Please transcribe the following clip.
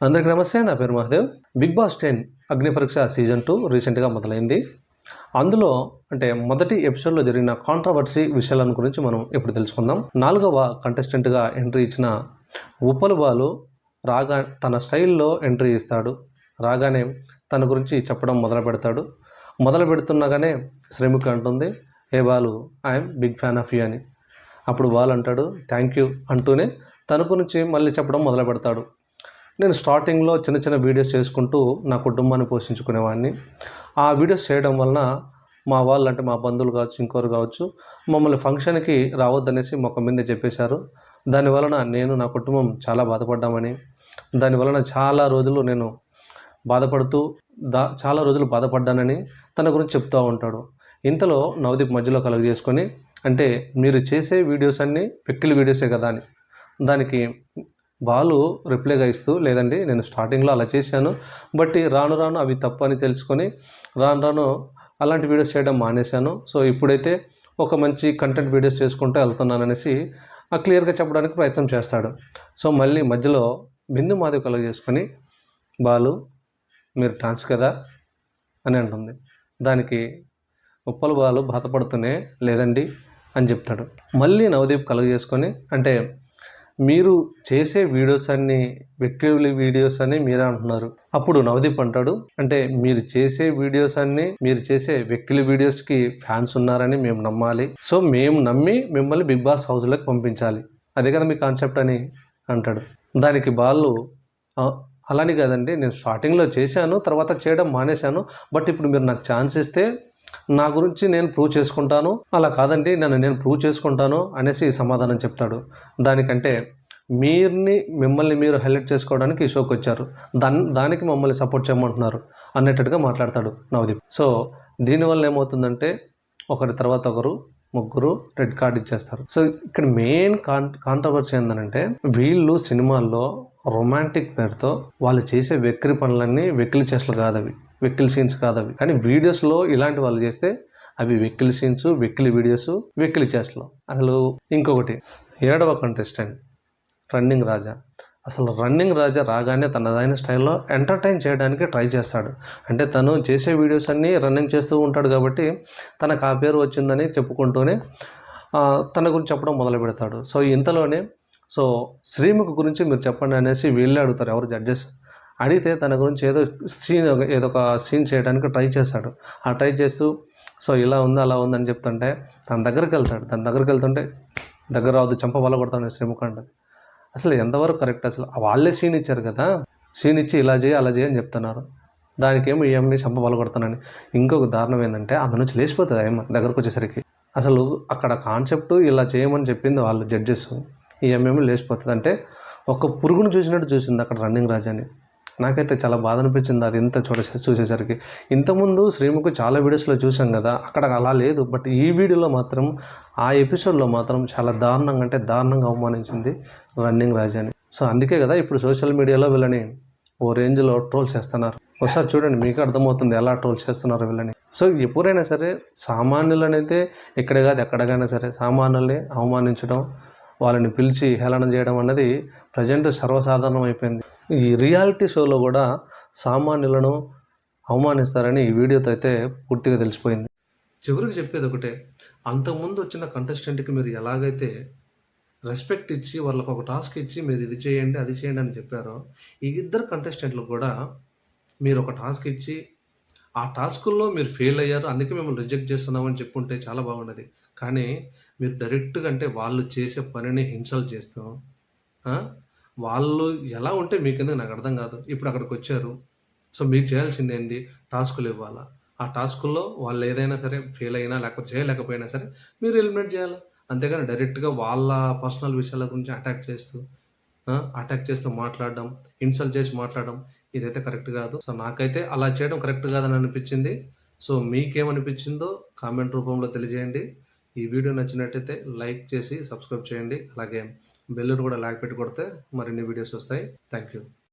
అందరికీ నమస్తే. నా పేరు మహాదేవ్. బిగ్ బాస్ 10 అగ్ని పరీక్ష సీజన్ 2 రీసెంట్గా మొదలైంది. అందులో మొదటి ఎపిసోడ్లో జరిగిన కాంట్రవర్సీ విషయాలను గురించి మనం ఇప్పుడు తెలుసుకుందాం. 4వ కంటెస్టెంట్గా ఎంట్రీ ఇచ్చిన ఉప్పల్ బాలు తన స్టైల్లో ఎంట్రీ ఇస్తాడు. రాగానే తన గురించి చెప్పడం మొదలు పెడతాడు. మొదలు పెడుతుండగానే శ్రీముఖి అంటుంది, hey Balu, I'm big fan of you అని. అప్పుడు బాలు అంటాడు, థ్యాంక్ యూ అంటూనే తన గురించి మళ్ళీ చెప్పడం మొదలు పెడతాడు. నేను స్టార్టింగ్లో చిన్న చిన్న వీడియోస్ చేసుకుంటూ నా కుటుంబాన్ని పోషించుకునేవాడిని. ఆ వీడియోస్ చేయడం వలన మా వాళ్ళు, అంటే మా బంధువులు కావచ్చు, ఇంకోరు కావచ్చు, మమ్మల్ని ఫంక్షన్కి రావద్దనేసి మొక్క మీదే చెప్పేశారు. దానివలన నేను, నా కుటుంబం చాలా బాధపడ్డామని, దానివలన చాలా రోజులు నేను బాధపడుతూ చాలా రోజులు బాధపడ్డానని తన గురించి చెప్తూ ఉంటాడు. ఇంతలో నవదీప్ మధ్యలో కలుగజేసుకొని, అంటే మీరు చేసే వీడియోస్ అన్నీ వెక్కిలి వీడియోసే కదా అని. దానికి బాలు రిప్లైగా ఇస్తూ, లేదండి నేను స్టార్టింగ్లో అలా చేశాను, బట్ రాను రాను అవి తప్పు అని తెలుసుకొని రాను రాను అలాంటి వీడియోస్ చేయడం మానేశాను. సో ఇప్పుడైతే ఒక మంచి కంటెంట్ వీడియోస్ చేసుకుంటూ వెళ్తున్నాను అనేసి క్లియర్గా చెప్పడానికి ప్రయత్నం చేస్తాడు. సో మళ్ళీ మధ్యలో బిందు మాధవి కలుగజేసుకొని, బాలు మీరు ట్రాన్స్ కదా అని అంటుంది. దానికి ఉప్పల బాలు బాధపడుతూనే లేదండి అని చెప్తాడు. మళ్ళీ నవదీప్ కలుగజేసుకొని, అంటే మీరు చేసే వీడియోస్ అన్నీ వెక్కిలి వీడియోస్ అని మీరే అంటున్నారు. అప్పుడు నవదీప్ అంటాడు, అంటే మీరు చేసే వీడియోస్ అన్నీ, మీరు చేసే వెక్కిలి వీడియోస్కి ఫ్యాన్స్ ఉన్నారని మేము నమ్మాలి. సో మేము నమ్మి మిమ్మల్ని బిగ్ బాస్ హౌస్లోకి పంపించాలి, అదే కదా మీ కాన్సెప్ట్ అని అంటాడు. దానికి బాలు, అలానే కదండి, నేను స్టార్టింగ్లో చేశాను, తర్వాత చేయడం మానేశాను, బట్ ఇప్పుడు మీరు నాకు ఛాన్స్ ఇస్తే నా గురించి నేను ప్రూవ్ చేసుకుంటాను, అలా కాదండి నేను ప్రూవ్ చేసుకుంటాను అనేసి సమాధానం చెప్తాడు. దానికంటే మిమ్మల్ని మీరు హైలైట్ చేసుకోవడానికి ఈ షోకి వచ్చారు, దానికి మమ్మల్ని సపోర్ట్ చేయమంటున్నారు అన్నట్టుగా మాట్లాడతాడు నవదీప్. సో దీనివల్ల ఏమవుతుందంటే ఒకరి తర్వాత ఒకరు ముగ్గురు రెడ్ కార్డ్ ఇచ్చేస్తారు. సో ఇక్కడ మెయిన్ కాంట్రవర్సీ ఏంటంటే, వీళ్ళు సినిమాల్లో రొమాంటిక్ పేరుతో వాళ్ళు చేసే వెక్కిలి పనులన్నీ వెక్కిలి చేష్టలు కాదు, అవి వెక్కిలి సీన్స్ కాదు అవి. కానీ వీడియోస్లో ఇలాంటి వాళ్ళు చేస్తే అవి వెక్కిలి సీన్స్, వెక్కిలి వీడియోస్, వెక్కిలి చేష్టలు. అసలు ఇంకొకటి, 7వ కంటెస్టెంట్ రన్నింగ్ రాజా. అసలు రన్నింగ్ రాజా రాగానే తనదైన స్టైల్లో ఎంటర్టైన్ చేయడానికి ట్రై చేస్తాడు. అంటే తను చేసే వీడియోస్ అన్నీ రన్నింగ్ చేస్తూ ఉంటాడు కాబట్టి తనకు ఆ పేరు వచ్చిందని చెప్పుకుంటూనే తన గురించి చెప్పడం మొదలు పెడతాడు. సో ఇంతలోనే శ్రీముఖి గురించి మీరు చెప్పండి అనేసి వీళ్ళే అడుగుతారు, ఎవరు జడ్జెస్. అడిగితే తన గురించి ఏదో ఒక సీన్ చేయడానికి ట్రై చేస్తాడు. ఆ ట్రై చేస్తూ సో ఇలా ఉంది అలా ఉంది అని చెప్తుంటే తన దగ్గరికి వెళ్తుంటే దగ్గర రావద్దు, చెంప వల్ల కొడతాను శ్రీముఖి అంటది. అసలు ఎంతవరకు కరెక్ట్? అసలు వాళ్ళే సీన్ ఇచ్చారు కదా, సీన్ ఇచ్చి ఇలా చేయి అలా చేయి అని చెప్తున్నారు, దానికేమో ఈఎంని చెంప వల్ల కొడతానని. ఇంకొక దారుణం ఏంటంటే అందు నుంచి లేచిపోతుంది ఏమో దగ్గరకు వచ్చేసరికి. అసలు అక్కడ కాన్సెప్ట్ ఇలా చేయమని చెప్పింది వాళ్ళు జడ్జెస్, ఈఎంఏమో లేచిపోతుంది. అంటే ఒక పురుగును చూసినట్టు చూసింది అక్కడ రన్నింగ్ రాజాని. నాకైతే చాలా బాధ అనిపించింది అది ఇంత చూసేసరికి. ఇంతకుముందు శ్రీముఖి చాలా వీడియోస్లో చూసాం కదా, అక్కడ అలా లేదు. బట్ ఈ వీడియోలో మాత్రం, ఆ ఎపిసోడ్లో మాత్రం చాలా దారుణంగా, అంటే దారుణంగా అవమానించింది రన్నింగ్ రాజాని. సో అందుకే కదా ఇప్పుడు సోషల్ మీడియాలో వీళ్ళని ఓ రేంజ్లో ట్రోల్ చేస్తున్నారు. ఒకసారి చూడండి, మీకు అర్థమవుతుంది ఎలా ట్రోల్ చేస్తున్నారు వీళ్ళని. సో ఎప్పుడైనా సరే సామాన్యులనైతే ఇక్కడే కాదు ఎక్కడికైనా సరే సామాన్యుల్ని అవమానించడం, వాళ్ళని పిలిచి హేళన చేయడం అన్నది ప్రజెంట్ సర్వసాధారణం అయిపోయింది. ఈ రియాలిటీ షోలో కూడా సామాన్యులను అవమానిస్తారని ఈ వీడియోతో అయితే పూర్తిగా తెలిసిపోయింది. చివరికి చెప్పేది ఒకటే, అంతకుముందు వచ్చిన కంటెస్టెంట్కి మీరు ఎలాగైతే రెస్పెక్ట్ ఇచ్చి వాళ్ళకు ఒక టాస్క్ ఇచ్చి మీరు ఇది చేయండి అది చేయండి అని చెప్పారో, ఈ ఇద్దరు కంటెస్టెంట్లు కూడా మీరు ఒక టాస్క్ ఇచ్చి ఆ టాస్కుల్లో మీరు ఫెయిల్ అయ్యారు, అందుకే మిమ్మల్ని రిజెక్ట్ చేస్తున్నామని చెప్పుంటే చాలా బాగుండేది. కానీ మీరు డైరెక్ట్గా, అంటే వాళ్ళు చేసే పనిని ఇన్సల్ట్ చేస్తూ, వాళ్ళు ఎలా ఉంటే మీకెందుకు నాకు అర్థం కాదు. ఇప్పుడు అక్కడికి వచ్చారు, సో మీరు చేయాల్సింది ఏంది, టాస్కులు ఇవ్వాలా. ఆ టాస్కుల్లో వాళ్ళు ఏదైనా సరే ఫెయిల్ అయినా లేకపోతే చేయలేకపోయినా సరే మీరు ఎలిమినేట్ చేయాలి. అంతేగాని డైరెక్ట్గా వాళ్ళ పర్సనల్ విషయాల గురించి అటాక్ చేస్తూ మాట్లాడడం, ఇన్సల్ట్ చేసి మాట్లాడడం, ఇదైతే కరెక్ట్ కాదు. సో నాకైతే అలా చేయడం కరెక్ట్ కాదని అనిపించింది. సో మీకేమనిపించిందో కామెంట్ రూపంలో తెలియజేయండి. ఈ వీడియో నచ్చినట్టయితే లైక్ చేసి సబ్స్క్రైబ్ చేయండి. అలాగే బెల్ కూడా పెట్టి కొడితే మరిన్ని వీడియోస్ వస్తాయి. Thank you.